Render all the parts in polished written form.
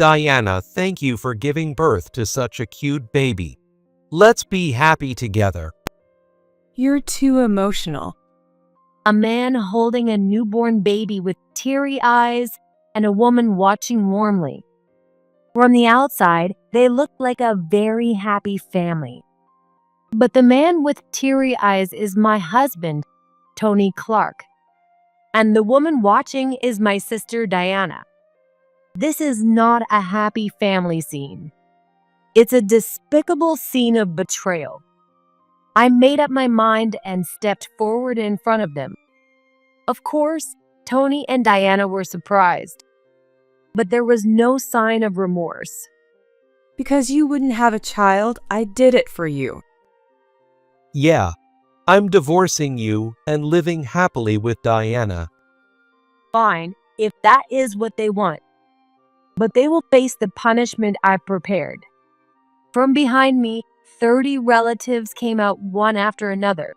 Diana, thank you for giving birth to such a cute baby. Let's be happy together. You're too emotional. A man holding a newborn baby with teary eyes and a woman watching warmly. From the outside, they looked like a very happy family. But the man with teary eyes is my husband, Tony Clark. And the woman watching is my sister Diana. This is not a happy family scene. It's a despicable scene of betrayal. I made up my mind and stepped forward in front of them. Of course, Tony and Diana were surprised, but there was no sign of remorse. Because you wouldn't have a child, I did it for you. Yeah, I'm divorcing you and living happily with Diana. Fine, if that is what they want. But they will face the punishment I've prepared. From behind me, 30 relatives came out one after another.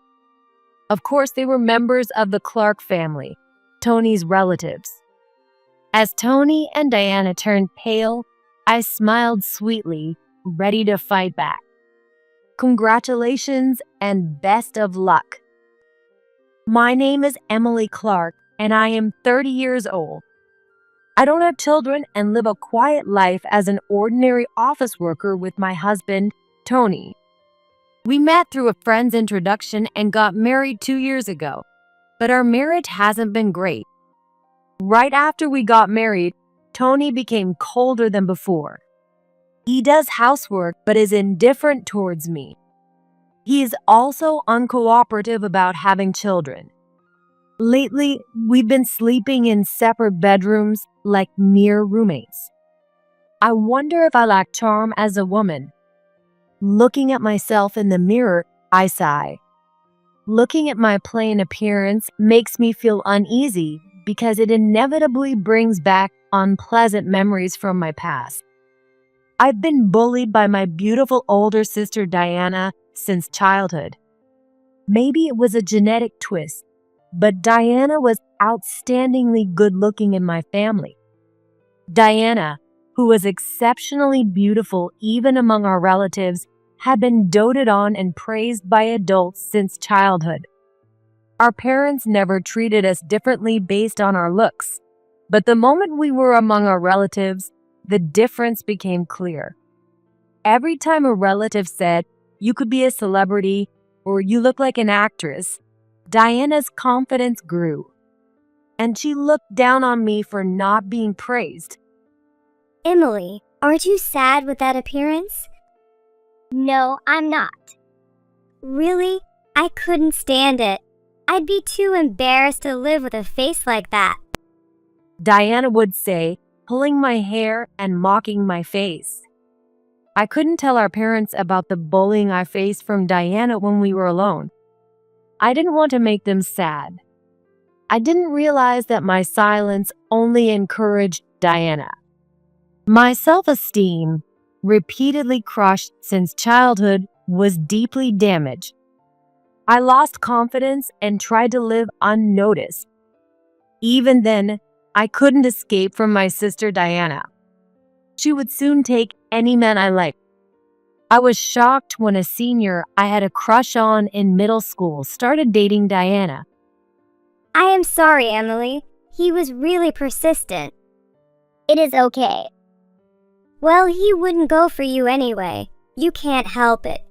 Of course, they were members of the Clark family, Tony's relatives. As Tony and Diana turned pale, I smiled sweetly, ready to fight back. Congratulations and best of luck. My name is Emily Clark, and I am 30 years old. I don't have children and live a quiet life as an ordinary office worker with my husband, Tony. We met through a friend's introduction and got married 2 years ago, but our marriage hasn't been great. Right after we got married, Tony became colder than before. He does housework but is indifferent towards me. He is also uncooperative about having children. Lately, we've been sleeping in separate bedrooms like mere roommates. I wonder if I lack charm as a woman. Looking at myself in the mirror, I sigh. Looking at my plain appearance makes me feel uneasy because it inevitably brings back unpleasant memories from my past. I've been bullied by my beautiful older sister Diana since childhood. Maybe it was a genetic twist, but Diana was outstandingly good-looking in my family. Diana, who was exceptionally beautiful even among our relatives, had been doted on and praised by adults since childhood. Our parents never treated us differently based on our looks, but the moment we were among our relatives, the difference became clear. Every time a relative said, "You could be a celebrity," or "You look like an actress," Diana's confidence grew, and she looked down on me for not being praised. Emily, aren't you sad with that appearance? No, I'm not. Really? I couldn't stand it. I'd be too embarrassed to live with a face like that. Diana would say, pulling my hair and mocking my face. I couldn't tell our parents about the bullying I faced from Diana when we were alone. I didn't want to make them sad. I didn't realize that my silence only encouraged Diana. My self-esteem, repeatedly crushed since childhood, was deeply damaged. I lost confidence and tried to live unnoticed. Even then, I couldn't escape from my sister Diana. She would soon take any man I liked. I was shocked when a senior I had a crush on in middle school started dating Diana. I am sorry, Emily. He was really persistent. It is okay. Well, he wouldn't go for you anyway. You can't help it.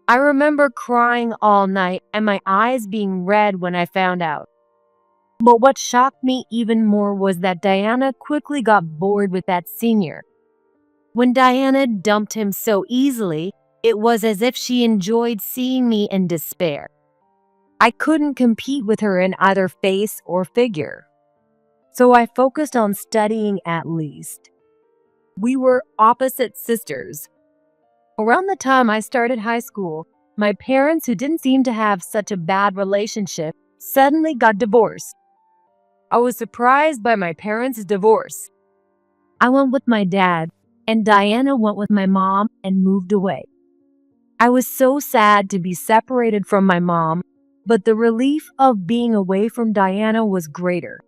I remember crying all night and my eyes being red when I found out. But what shocked me even more was that Diana quickly got bored with that senior. When Diana dumped him so easily, it was as if she enjoyed seeing me in despair. I couldn't compete with her in either face or figure. So I focused on studying at least. We were opposite sisters. Around the time I started high school, my parents, who didn't seem to have such a bad relationship, suddenly got divorced. I was surprised by my parents' divorce. I went with my dad, and Diana went with my mom and moved away. I was so sad to be separated from my mom, but the relief of being away from Diana was greater.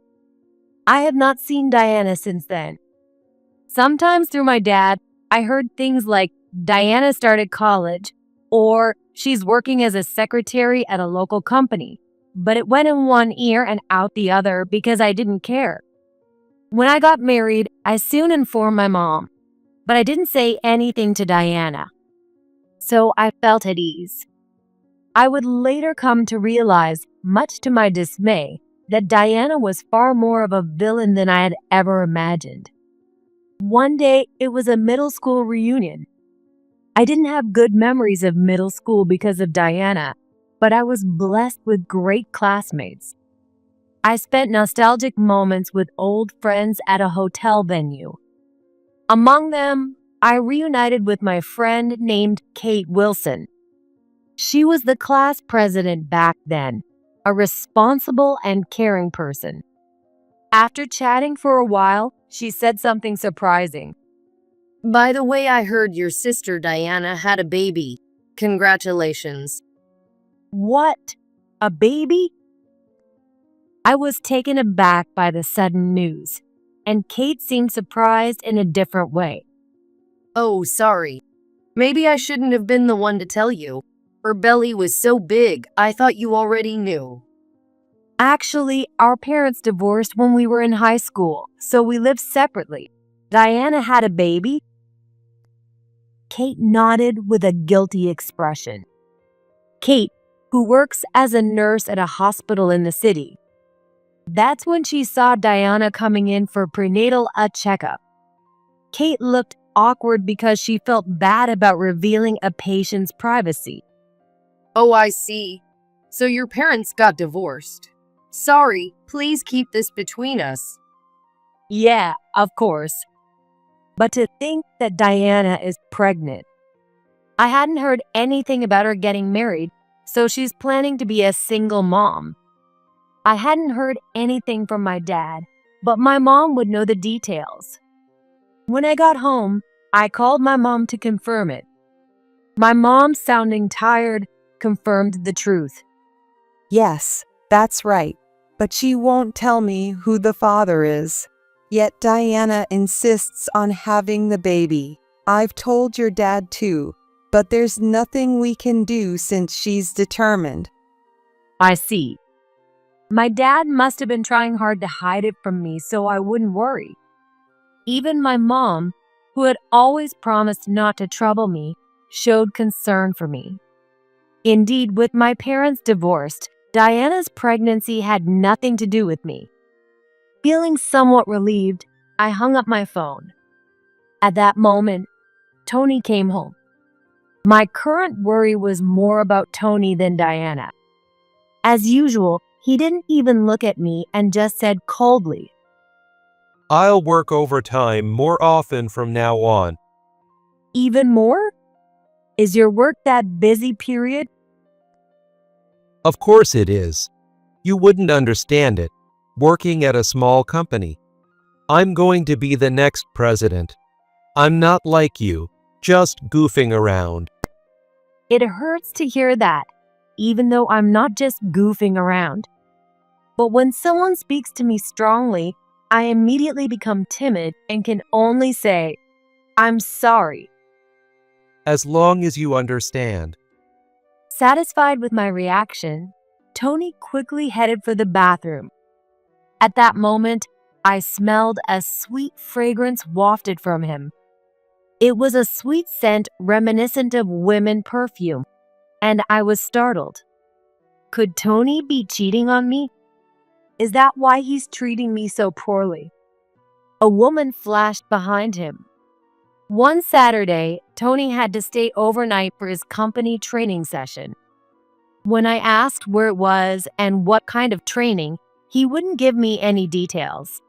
I have not seen Diana since then. Sometimes through my dad, I heard things like Diana started college or she's working as a secretary at a local company. But it went in one ear and out the other because I didn't care. When I got married, I soon informed my mom, but I didn't say anything to Diana. So I felt at ease. I would later come to realize, much to my dismay, that Diana was far more of a villain than I had ever imagined. One day, it was a middle school reunion. I didn't have good memories of middle school because of Diana, but I was blessed with great classmates. I spent nostalgic moments with old friends at a hotel venue. Among them, I reunited with my friend named Kate Wilson. She was the class president back then, a responsible and caring person. After chatting for a while, she said something surprising. By the way, I heard your sister Diana had a baby. Congratulations. What? A baby? I was taken aback by the sudden news, and Kate seemed surprised in a different way. Oh, sorry. Maybe I shouldn't have been the one to tell you. Her belly was so big, I thought you already knew. Actually, our parents divorced when we were in high school, so we lived separately. Diana had a baby? Kate nodded with a guilty expression. Kate, who works as a nurse at a hospital in the city. That's when she saw Diana coming in for prenatal checkup. Kate looked awkward because she felt bad about revealing a patient's privacy. Oh, I see. So your parents got divorced. Sorry, please keep this between us. Yeah, of course. But to think that Diana is pregnant. I hadn't heard anything about her getting married, so she's planning to be a single mom. I hadn't heard anything from my dad, but my mom would know the details. When I got home, I called my mom to confirm it. My mom, sounding tired, confirmed the truth. Yes, that's right. But she won't tell me who the father is. Yet Diana insists on having the baby. I've told your dad too, but there's nothing we can do since she's determined. I see. My dad must have been trying hard to hide it from me so I wouldn't worry. Even my mom, who had always promised not to trouble me, showed concern for me. Indeed, with my parents divorced, Diana's pregnancy had nothing to do with me. Feeling somewhat relieved, I hung up my phone. At that moment, Tony came home. My current worry was more about Tony than Diana. As usual, he didn't even look at me and just said coldly, I'll work overtime more often from now on. "Even more? Is your work that busy, period?" Of course it is. You wouldn't understand it, working at a small company. I'm going to be the next president. I'm not like you, just goofing around. It hurts to hear that, even though I'm not just goofing around. But when someone speaks to me strongly, I immediately become timid and can only say, "I'm sorry." As long as you understand. Satisfied with my reaction, Tony quickly headed for the bathroom. At that moment, I smelled a sweet fragrance wafted from him. It was a sweet scent reminiscent of women perfume, and I was startled. Could Tony be cheating on me? Is that why he's treating me so poorly? A woman flashed behind him. One Saturday, Tony had to stay overnight for his company training session. When I asked where it was and what kind of training, he wouldn't give me any details.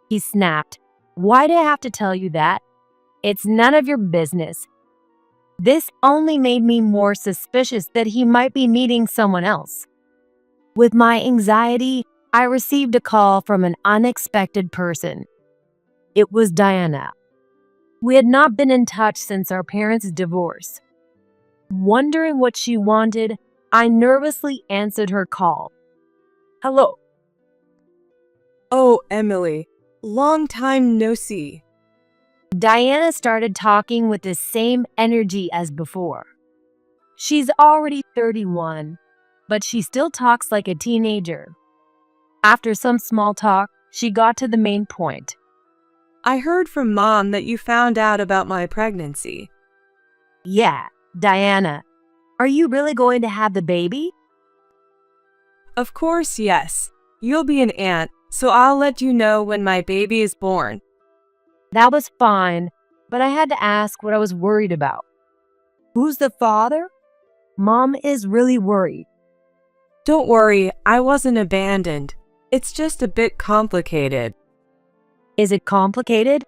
He snapped, "Why do I have to tell you that? It's none of your business." This only made me more suspicious that he might be meeting someone else. With my anxiety, I received a call from an unexpected person. It was Diana. We had not been in touch since our parents' divorce. Wondering what she wanted, I nervously answered her call. "Hello." "Oh, Emily, long time no see. Diana started talking with the same energy as before. She's already 31, but she still talks like a teenager. After some small talk, she got to the main point. I heard from Mom that you found out about my pregnancy. Yeah, Diana, are you really going to have the baby? Of course, yes. You'll be an aunt, so I'll let you know when my baby is born. That was fine, but I had to ask what I was worried about. Who's the father? Mom is really worried. Don't worry, I wasn't abandoned. It's just a bit complicated. Is it complicated?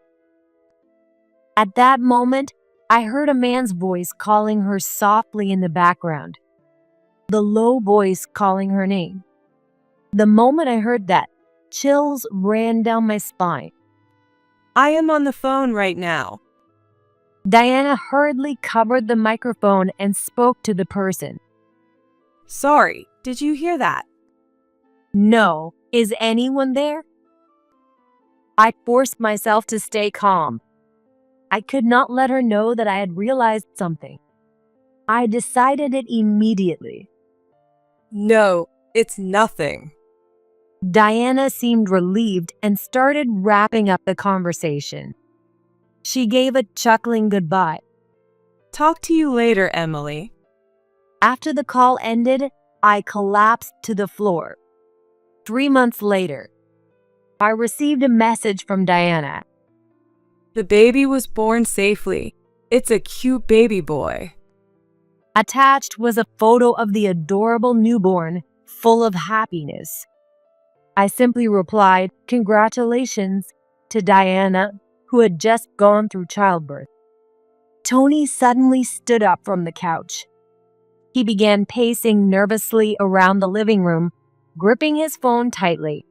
At that moment, I heard a man's voice calling her softly in the background. The low voice calling her name. The moment I heard that, chills ran down my spine. I am on the phone right now. Diana hurriedly covered the microphone and spoke to the person. Sorry, did you hear that? No, is anyone there? I forced myself to stay calm. I could not let her know that I had realized something. I decided it immediately. No, it's nothing. Diana seemed relieved and started wrapping up the conversation. She gave a chuckling goodbye. Talk to you later, Emily. After the call ended, I collapsed to the floor. 3 months later, I received a message from Diana. The baby was born safely. It's a cute baby boy. Attached was a photo of the adorable newborn, full of happiness. I simply replied, "Congratulations," to Diana, who had just gone through childbirth. Tony suddenly stood up from the couch. He began pacing nervously around the living room, gripping his phone tightly.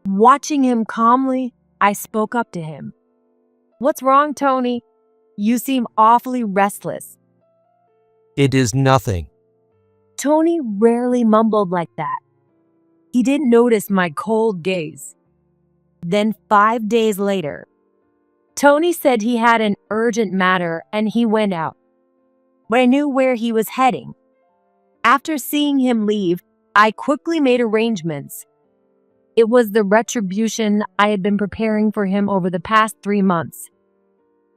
Watching him calmly, I spoke up to him. "What's wrong, Tony? You seem awfully restless." It is nothing. Tony rarely mumbled like that. He didn't notice my cold gaze. Then 5 days later, Tony said he had an urgent matter and he went out. But I knew where he was heading. After seeing him leave, I quickly made arrangements. It was the retribution I had been preparing for him over the past 3 months.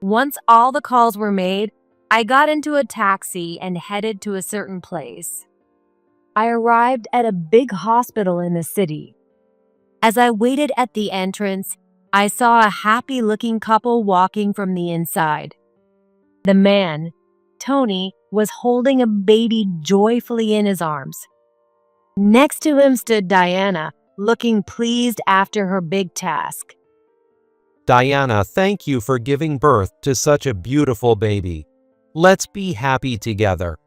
Once all the calls were made, I got into a taxi and headed to a certain place. I arrived at a big hospital in the city. As I waited at the entrance, I saw a happy-looking couple walking from the inside. The man, Tony, was holding a baby joyfully in his arms. Next to him stood Diana, looking pleased after her big task. Diana, thank you for giving birth to such a beautiful baby. Let's be happy together.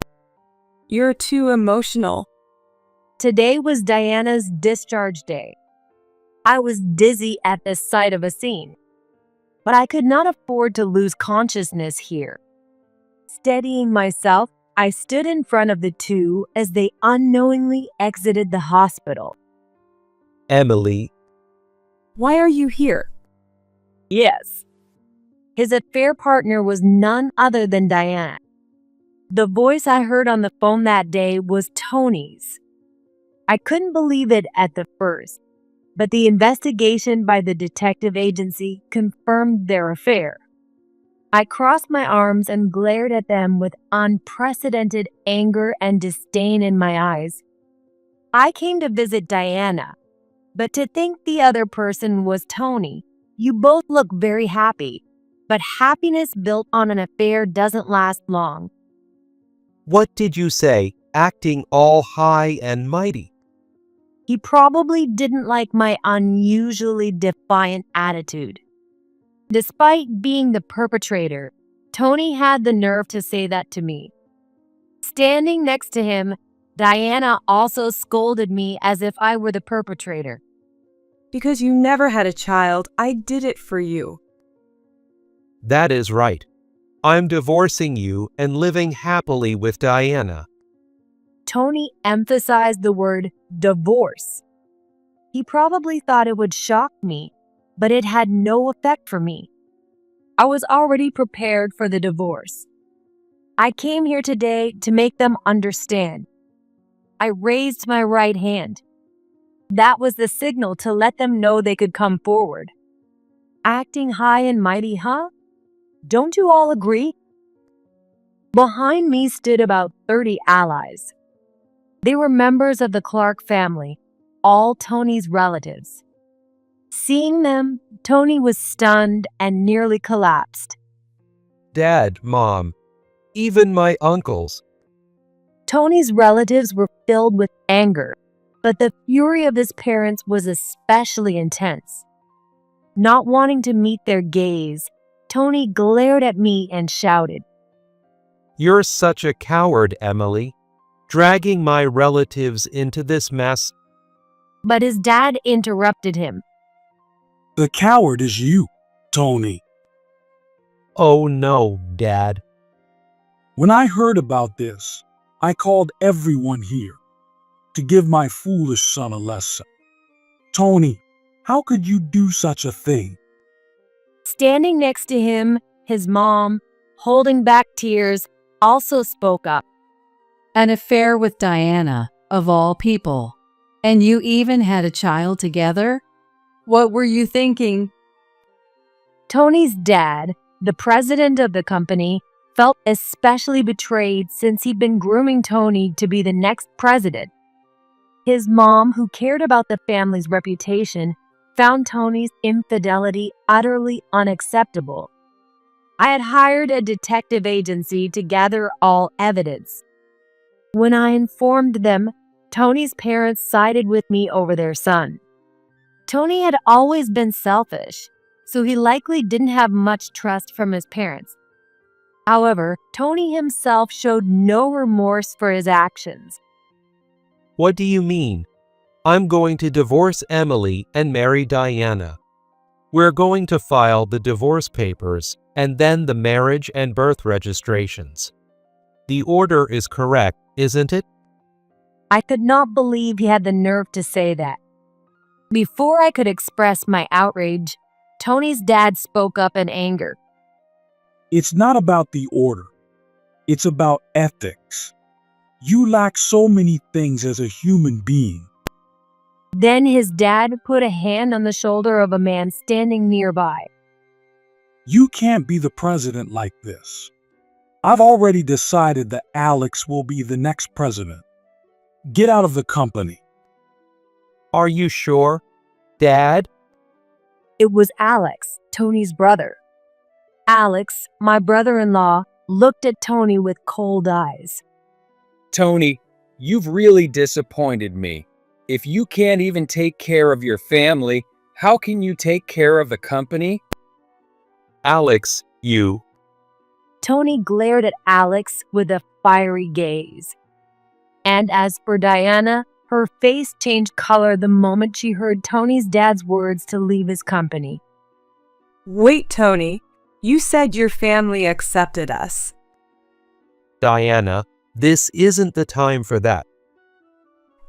You're too emotional. Today was Diana's discharge day. I was dizzy at the sight of a scene, but I could not afford to lose consciousness here. Steadying myself, I stood in front of the two as they unknowingly exited the hospital. Emily, Why are you here? Yes. His affair partner was none other than Diana. The voice I heard on the phone that day was Tony's. I couldn't believe it at the first, but the investigation by the detective agency confirmed their affair. I crossed my arms and glared at them with unprecedented anger and disdain in my eyes. I came to visit Diana, but to think the other person was Tony. You both look very happy, but happiness built on an affair doesn't last long. what did you say, acting all high and mighty? He probably didn't like my unusually defiant attitude. Despite being the perpetrator, Tony had the nerve to say that to me. Standing next to him, Diana also scolded me as if I were the perpetrator. Because you never had a child, I did it for you. That is right. I'm divorcing you and living happily with Diana. Tony emphasized the word divorce. He probably thought it would shock me, but it had no effect for me. I was already prepared for the divorce. I came here today to make them understand. I raised my right hand. That was the signal to let them know they could come forward. Acting high and mighty, huh? Don't you all agree? Behind me stood about 30 allies. They were members of the Clark family, all Tony's relatives. Seeing them, Tony was stunned and nearly collapsed. Dad, Mom, even my uncles. Tony's relatives were filled with anger, but the fury of his parents was especially intense. Not wanting to meet their gaze, Tony glared at me and shouted, You're such a coward, Emily, dragging my relatives into this mess. but his dad interrupted him. The coward is you, Tony. Oh no, Dad. When I heard about this, I called everyone here to give my foolish son a lesson. Tony, how could you do such a thing? Standing next to him, his mom, holding back tears, also spoke up. An affair with Diana, of all people. And you even had a child together? What were you thinking? Tony's dad, the president of the company, felt especially betrayed since he'd been grooming Tony to be the next president. His mom, who cared about the family's reputation, found Tony's infidelity utterly unacceptable. I had hired a detective agency to gather all evidence. When I informed them, Tony's parents sided with me over their son. Tony had always been selfish, so he likely didn't have much trust from his parents. However, Tony himself showed no remorse for his actions. What do you mean? I'm going to divorce Emily and marry Diana. We're going to file the divorce papers and then the marriage and birth registrations. The order is correct, isn't it? I could not believe he had the nerve to say that. Before I could express my outrage, Tony's dad spoke up in anger. It's not about the order. It's about ethics. You lack so many things as a human being. Then his dad put a hand on the shoulder of a man standing nearby. You can't be the president like this. I've already decided that Alex will be the next president. Get out of the company. Are you sure, Dad? It was Alex, Tony's brother. Alex, my brother-in-law, looked at Tony with cold eyes. Tony, you've really disappointed me. If you can't even take care of your family, how can you take care of the company? Alex, you. Tony glared at Alex with a fiery gaze. And as for Diana, her face changed color the moment she heard Tony's dad's words to leave his company. Wait, Tony. You said your family accepted us. Diana, this isn't the time for that.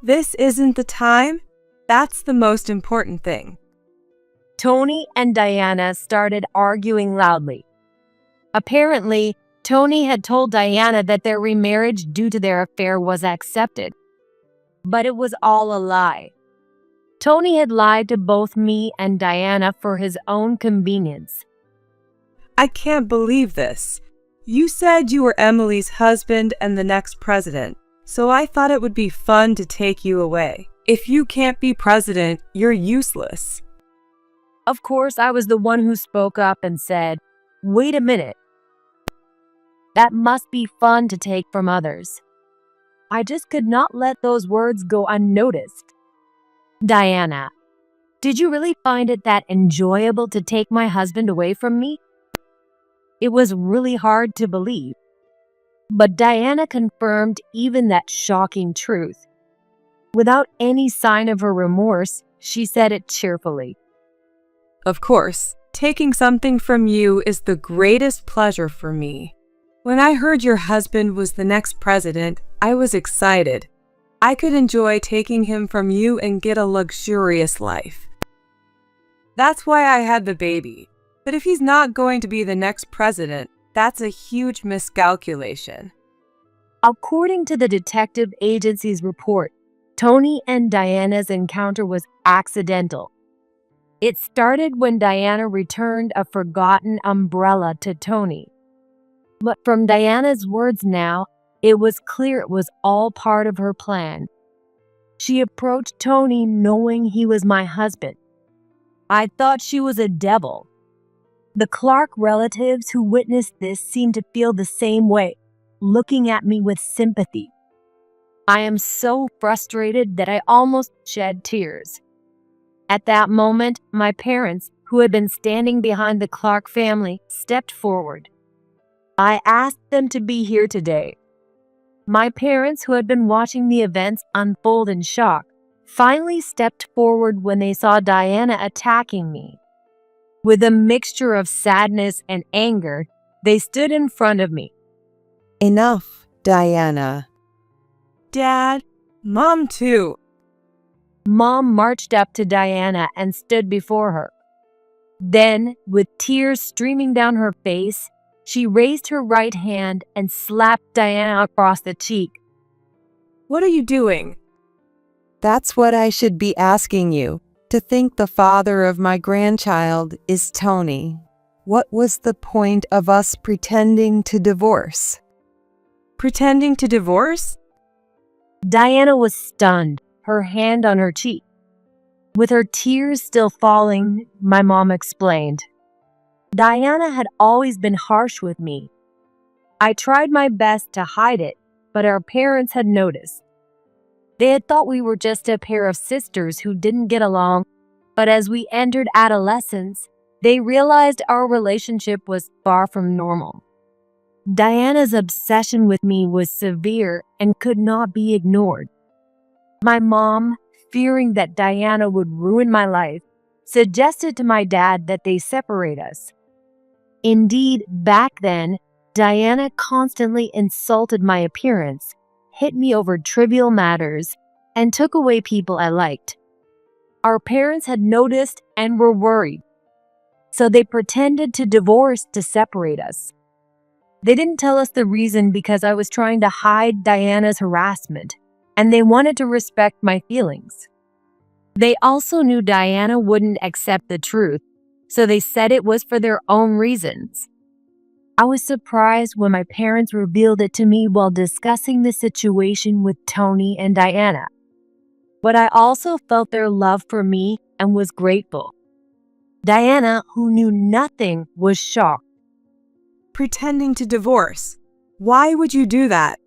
This isn't the time? That's the most important thing. Tony and Diana started arguing loudly. Apparently, Tony had told Diana that their remarriage due to their affair was accepted. But it was all a lie. Tony had lied to both me and Diana for his own convenience. I can't believe this. You said you were Emily's husband and the next president, so I thought it would be fun to take you away. If you can't be president, you're useless. Of course, I was the one who spoke up and said, "Wait a minute. That must be fun to take from others." I just could not let those words go unnoticed. Diana, did you really find it that enjoyable to take my husband away from me? It was really hard to believe. But Diana confirmed even that shocking truth. Without any sign of her remorse, she said it cheerfully. Of course, taking something from you is the greatest pleasure for me. When I heard your husband was the next president, I was excited. I could enjoy taking him from you and get a luxurious life. That's why I had the baby. But if he's not going to be the next president, that's a huge miscalculation. According to the detective agency's report, Tony and Diana's encounter was accidental. It started when Diana returned a forgotten umbrella to Tony. But from Diana's words now, it was clear it was all part of her plan. She approached Tony knowing he was my husband. I thought she was a devil. The Clark relatives who witnessed this seemed to feel the same way, looking at me with sympathy. I am so frustrated that I almost shed tears. At that moment, my parents, who had been standing behind the Clark family, stepped forward. I asked them to be here today. My parents, who had been watching the events unfold in shock, finally stepped forward when they saw Diana attacking me. With a mixture of sadness and anger, they stood in front of me. Enough, Diana. Dad, Mom too. Mom marched up to Diana and stood before her. Then, with tears streaming down her face, she raised her right hand and slapped Diana across the cheek. What are you doing? That's what I should be asking you. To think the father of my grandchild is Tony. What was the point of us pretending to divorce? Pretending to divorce? Diana was stunned, her hand on her cheek. With her tears still falling, my mom explained. Diana had always been harsh with me. I tried my best to hide it, but our parents had noticed. They had thought we were just a pair of sisters who didn't get along, but as we entered adolescence, they realized our relationship was far from normal. Diana's obsession with me was severe and could not be ignored. My mom, fearing that Diana would ruin my life, suggested to my dad that they separate us. Indeed, back then, Diana constantly insulted my appearance, hit me over trivial matters, and took away people I liked. Our parents had noticed and were worried, so they pretended to divorce to separate us. They didn't tell us the reason because I was trying to hide Diana's harassment, and they wanted to respect my feelings. They also knew Diana wouldn't accept the truth, so they said it was for their own reasons. I was surprised when my parents revealed it to me while discussing the situation with Tony and Diana. But I also felt their love for me and was grateful. Diana, who knew nothing, was shocked. Pretending to divorce. Why would you do that?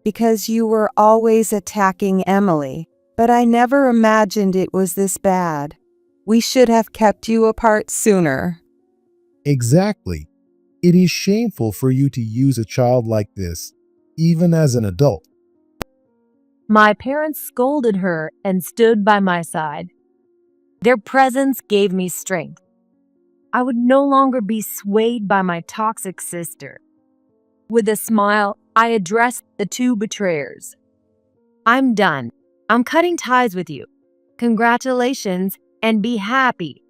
Because you were always attacking Emily, but I never imagined it was this bad. We should have kept you apart sooner. Exactly. It is shameful for you to use a child like this, even as an adult. My parents scolded her and stood by my side. Their presence gave me strength. I would no longer be swayed by my toxic sister. With a smile, I addressed the two betrayers. I'm done. I'm cutting ties with you. Congratulations, and be happy.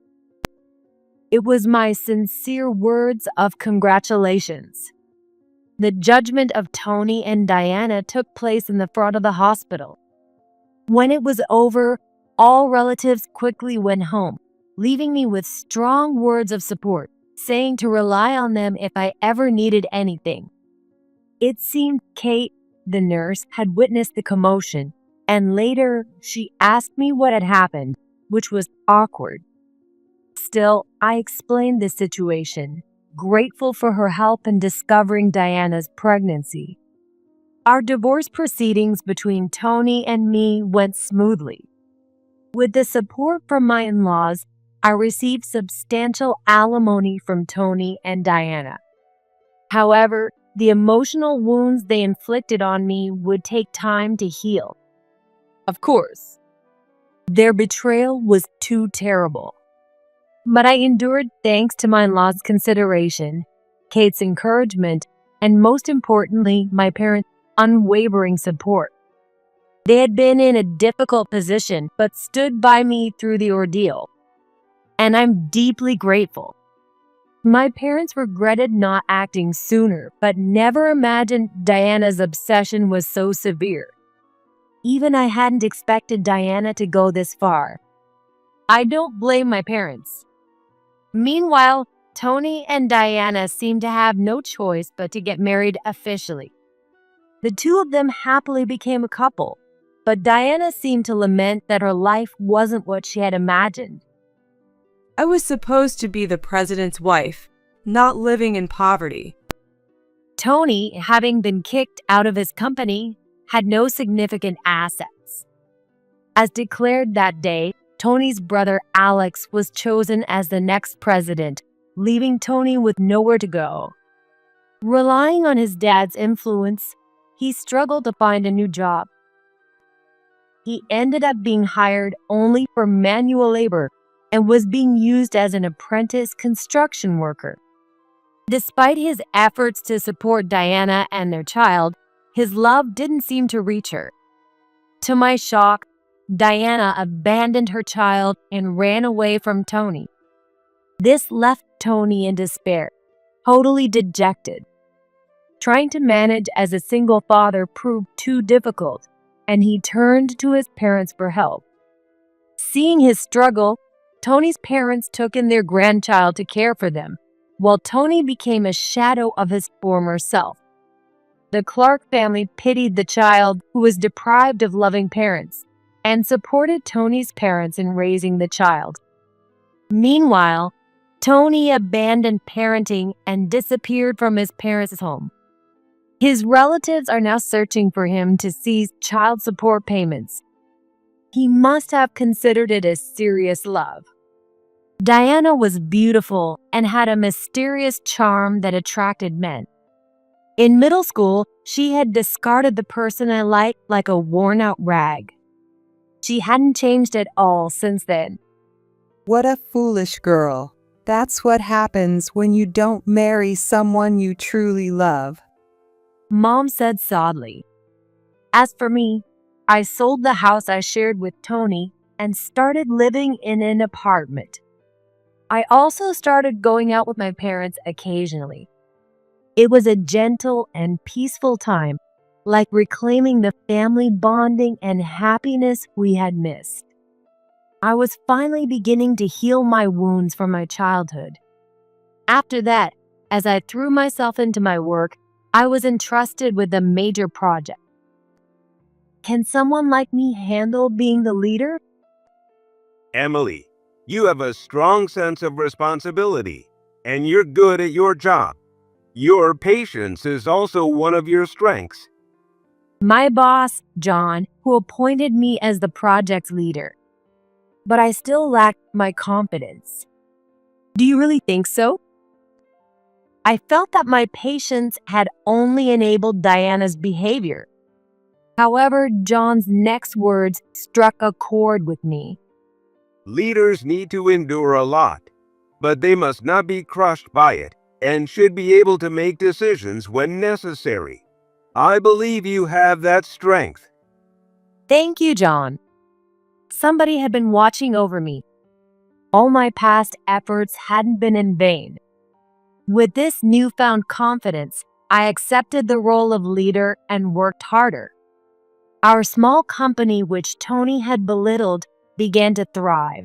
It was my sincere words of congratulations. The judgment of Tony and Diana took place in the front of the hospital. When it was over, all relatives quickly went home, leaving me with strong words of support, saying to rely on them if I ever needed anything. It seemed Kate, the nurse, had witnessed the commotion, and later she asked me what had happened, which was awkward. Still, I explained the situation, grateful for her help in discovering Diana's pregnancy. Our divorce proceedings between Tony and me went smoothly. With the support from my in-laws, I received substantial alimony from Tony and Diana. However, the emotional wounds they inflicted on me would take time to heal. Of course, their betrayal was too terrible. But I endured thanks to my in-laws' consideration, Kate's encouragement, and most importantly, my parents' unwavering support. They had been in a difficult position, but stood by me through the ordeal. And I'm deeply grateful. My parents regretted not acting sooner, but never imagined Diana's obsession was so severe. Even I hadn't expected Diana to go this far. I don't blame my parents. Meanwhile, Tony and Diana seemed to have no choice but to get married officially. The two of them happily became a couple, but Diana seemed to lament that her life wasn't what she had imagined. I was supposed to be the president's wife, not living in poverty. Tony, having been kicked out of his company, had no significant assets. As declared that day, Tony's brother Alex was chosen as the next president, leaving Tony with nowhere to go. Relying on his dad's influence, he struggled to find a new job. He ended up being hired only for manual labor and was being used as an apprentice construction worker. Despite his efforts to support Diana and their child, his love didn't seem to reach her. To my shock, Diana abandoned her child and ran away from Tony. This left Tony in despair, totally dejected. Trying to manage as a single father proved too difficult, and he turned to his parents for help. Seeing his struggle, Tony's parents took in their grandchild to care for them, while Tony became a shadow of his former self. The Clark family pitied the child who was deprived of loving parents and supported Tony's parents in raising the child. Meanwhile, Tony abandoned parenting and disappeared from his parents' home. His relatives are now searching for him to seize child support payments. He must have considered it a serious love. Diana was beautiful and had a mysterious charm that attracted men. In middle school, she had discarded the person I liked like a worn-out rag. She hadn't changed at all since then. What a foolish girl. That's what happens when you don't marry someone you truly love. Mom said sadly. As for me, I sold the house I shared with Tony and started living in an apartment. I also started going out with my parents occasionally. It was a gentle and peaceful time, like reclaiming the family bonding and happiness we had missed. I was finally beginning to heal my wounds from my childhood. After that, as I threw myself into my work, I was entrusted with a major project. Can someone like me handle being the leader? Emily, you have a strong sense of responsibility, and you're good at your job. Your patience is also one of your strengths. My boss, John, who appointed me as the project's leader. But I still lacked my confidence. Do you really think so? I felt that my patience had only enabled Diana's behavior. However, John's next words struck a chord with me. Leaders need to endure a lot, but they must not be crushed by it and should be able to make decisions when necessary. I believe you have that strength. Thank you, John. Somebody had been watching over me. All my past efforts hadn't been in vain. With this newfound confidence, I accepted the role of leader and worked harder. Our small company, which Tony had belittled, began to thrive.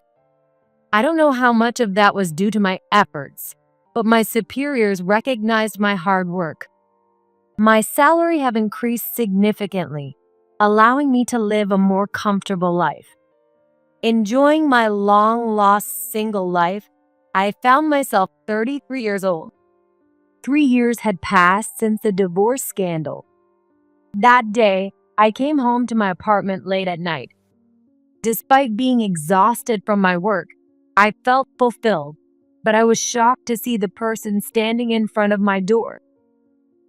I don't know how much of that was due to my efforts, but my superiors recognized my hard work. My salary have increased significantly, allowing me to live a more comfortable life. Enjoying my long-lost single life, I found myself 33 years old. 3 years had passed since the divorce scandal. That day, I came home to my apartment late at night. Despite being exhausted from my work, I felt fulfilled, but I was shocked to see the person standing in front of my door.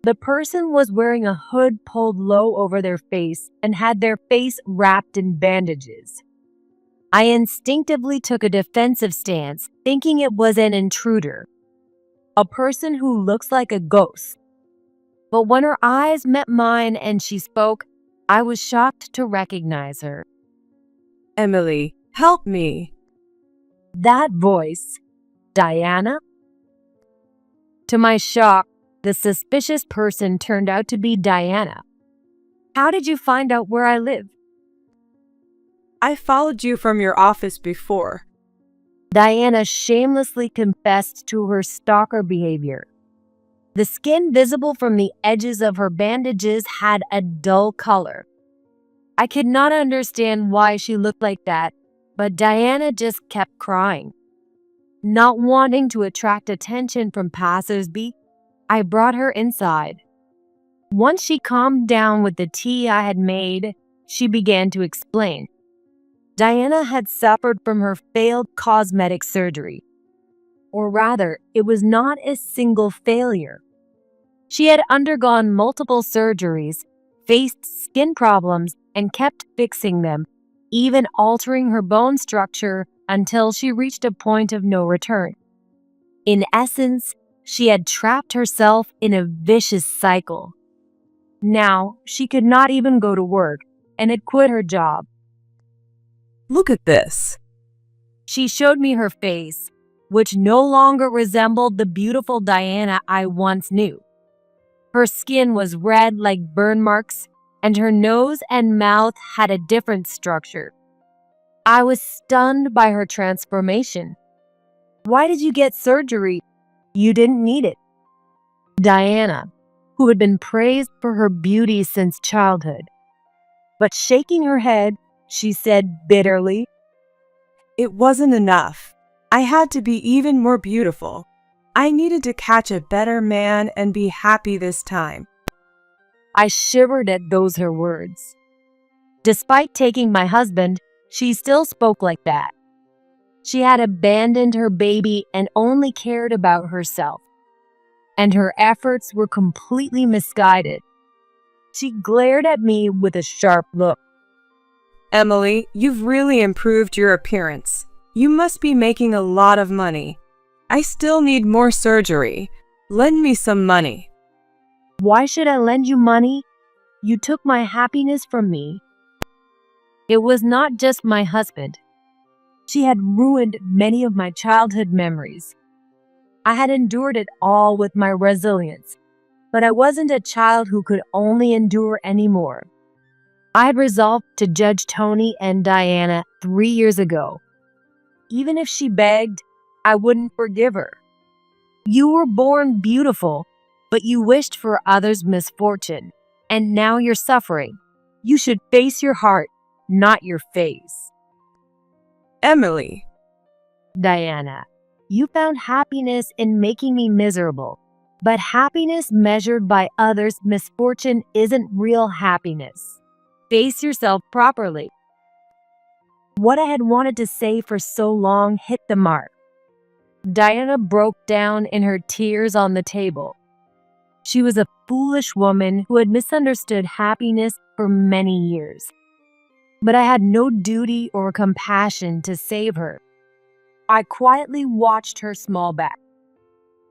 The person was wearing a hood pulled low over their face and had their face wrapped in bandages. I instinctively took a defensive stance, thinking it was an intruder, a person who looks like a ghost. But when her eyes met mine and she spoke, I was shocked to recognize her. Emily, help me. That voice, Diana? To my shock, the suspicious person turned out to be Diana. How did you find out where I live? I followed you from your office before. Diana shamelessly confessed to her stalker behavior. The skin visible from the edges of her bandages had a dull color. I could not understand why she looked like that, but Diana just kept crying. Not wanting to attract attention from passersby, I brought her inside. Once she calmed down with the tea I had made, she began to explain. Diana had suffered from her failed cosmetic surgery. Or rather, it was not a single failure. She had undergone multiple surgeries, faced skin problems, and kept fixing them, even altering her bone structure until she reached a point of no return. In essence, she had trapped herself in a vicious cycle. Now, she could not even go to work and had quit her job. Look at this. She showed me her face, which no longer resembled the beautiful Diana I once knew. Her skin was red like burn marks, and her nose and mouth had a different structure. I was stunned by her transformation. Why did you get surgery? You didn't need it. Diana, who had been praised for her beauty since childhood. But shaking her head, she said bitterly, It wasn't enough. I had to be even more beautiful. I needed to catch a better man and be happy this time. I shivered at those her words. Despite taking my husband, she still spoke like that. She had abandoned her baby and only cared about herself. And her efforts were completely misguided. She glared at me with a sharp look. Emily, you've really improved your appearance. You must be making a lot of money. I still need more surgery. Lend me some money. Why should I lend you money? You took my happiness from me. It was not just my husband. She had ruined many of my childhood memories. I had endured it all with my resilience, but I wasn't a child who could only endure anymore. I had resolved to judge Tony and Diana 3 years ago. Even if she begged, I wouldn't forgive her. You were born beautiful, but you wished for others' misfortune, and now you're suffering. You should face your heart, not your face. Emily. Diana, you found happiness in making me miserable, but happiness measured by others' misfortune isn't real happiness. Face yourself properly. What I had wanted to say for so long hit the mark. Diana broke down in her tears on the table. She was a foolish woman who had misunderstood happiness for many years. But I had no duty or compassion to save her. I quietly watched her small back.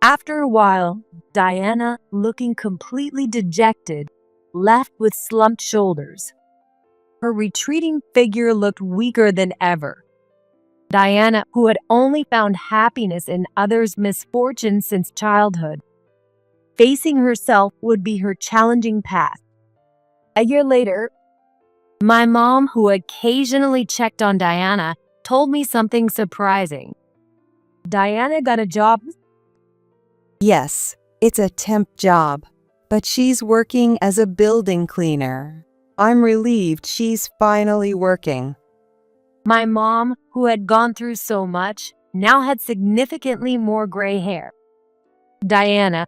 After a while, Diana, looking completely dejected, left with slumped shoulders. Her retreating figure looked weaker than ever. Diana, who had only found happiness in others' misfortune since childhood. Facing herself would be her challenging path. A year later, my mom, who occasionally checked on Diana, told me something surprising. Diana got a job? Yes, it's a temp job, but she's working as a building cleaner. I'm relieved she's finally working. My mom, who had gone through so much, now had significantly more gray hair. Diana,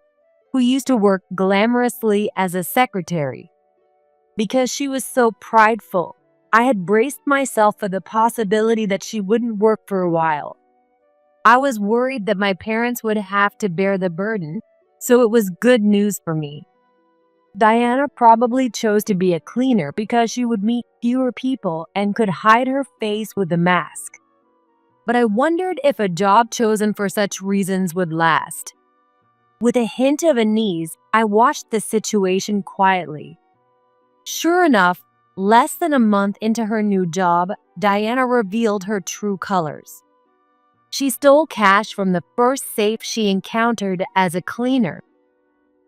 who used to work glamorously as a secretary. Because she was so prideful, I had braced myself for the possibility that she wouldn't work for a while. I was worried that my parents would have to bear the burden, so it was good news for me. Diana probably chose to be a cleaner because she would meet fewer people and could hide her face with a mask. But I wondered if a job chosen for such reasons would last. With a hint of unease, I watched the situation quietly. Sure enough, less than a month into her new job, Diana revealed her true colors. She stole cash from the first safe she encountered as a cleaner.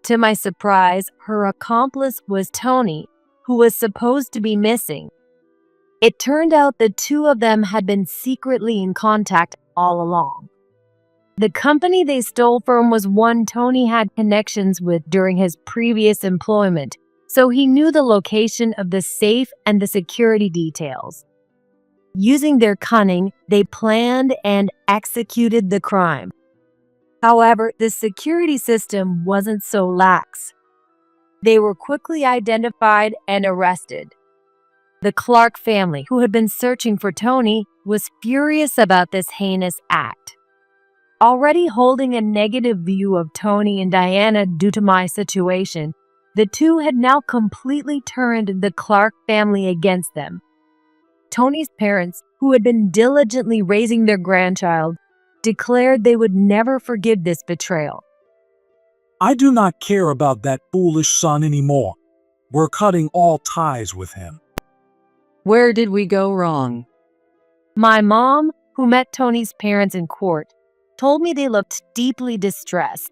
To my surprise, her accomplice was Tony, who was supposed to be missing. It turned out the two of them had been secretly in contact all along. The company they stole from was one Tony had connections with during his previous employment, so he knew the location of the safe and the security details. Using their cunning, they planned and executed the crime. However, the security system wasn't so lax. They were quickly identified and arrested. The Clark family, who had been searching for Tony, was furious about this heinous act. Already holding a negative view of Tony and Diana due to my situation, the two had now completely turned the Clark family against them. Tony's parents, who had been diligently raising their grandchild, declared they would never forgive this betrayal. I do not care about that foolish son anymore. We're cutting all ties with him. Where did we go wrong? My mom, who met Tony's parents in court, told me they looked deeply distressed.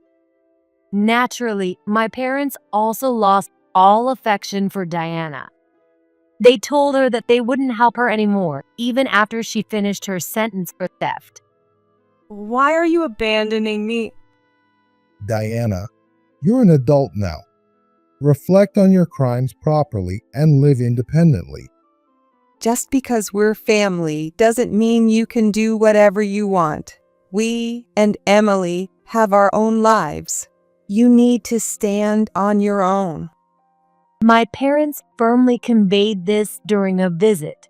Naturally, my parents also lost all affection for Diana. They told her that they wouldn't help her anymore, even after she finished her sentence for theft. Why are you abandoning me? Diana, you're an adult now. Reflect on your crimes properly and live independently. Just because we're family doesn't mean you can do whatever you want. We and Emily have our own lives. You need to stand on your own. My parents firmly conveyed this during a visit.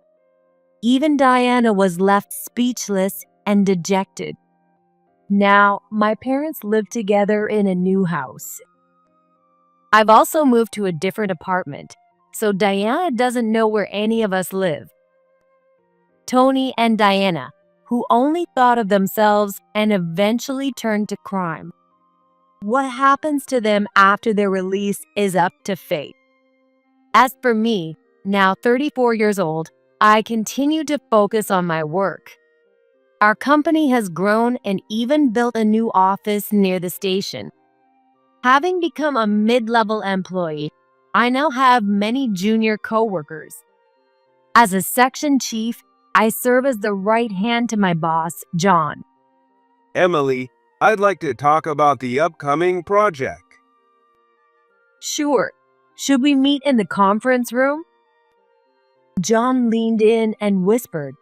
Even Diana was left speechless and dejected. Now, my parents live together in a new house. I've also moved to a different apartment, so Diana doesn't know where any of us live. Tony and Diana, who only thought of themselves and eventually turned to crime. What happens to them after their release is up to fate. As for me, now 34 years old, I continue to focus on my work. Our company has grown and even built a new office near the station. Having become a mid-level employee, I now have many junior coworkers. As a section chief, I serve as the right hand to my boss, John. Emily, I'd like to talk about the upcoming project. Sure. Should we meet in the conference room? John leaned in and whispered,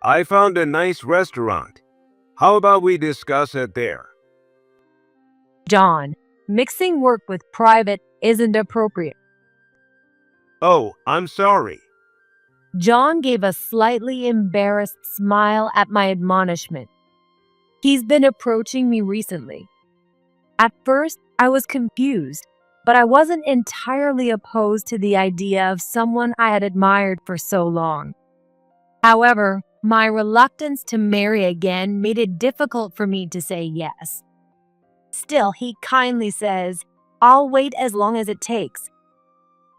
I found a nice restaurant. How about we discuss it there? John, mixing work with private isn't appropriate. Oh, I'm sorry. John gave a slightly embarrassed smile at my admonishment. He's been approaching me recently. At first, I was confused, but I wasn't entirely opposed to the idea of someone I had admired for so long. However, my reluctance to marry again made it difficult for me to say yes. Still, he kindly says, I'll wait as long as it takes.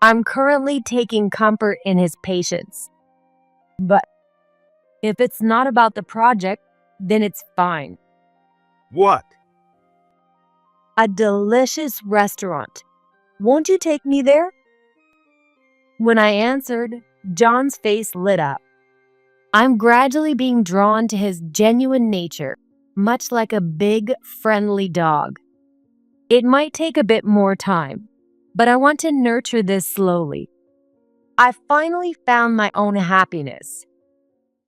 I'm currently taking comfort in his patience. But if it's not about the project, then it's fine. What? A delicious restaurant. Won't you take me there? When I answered, John's face lit up. I'm gradually being drawn to his genuine nature, much like a big, friendly dog. It might take a bit more time, but I want to nurture this slowly. I finally found my own happiness.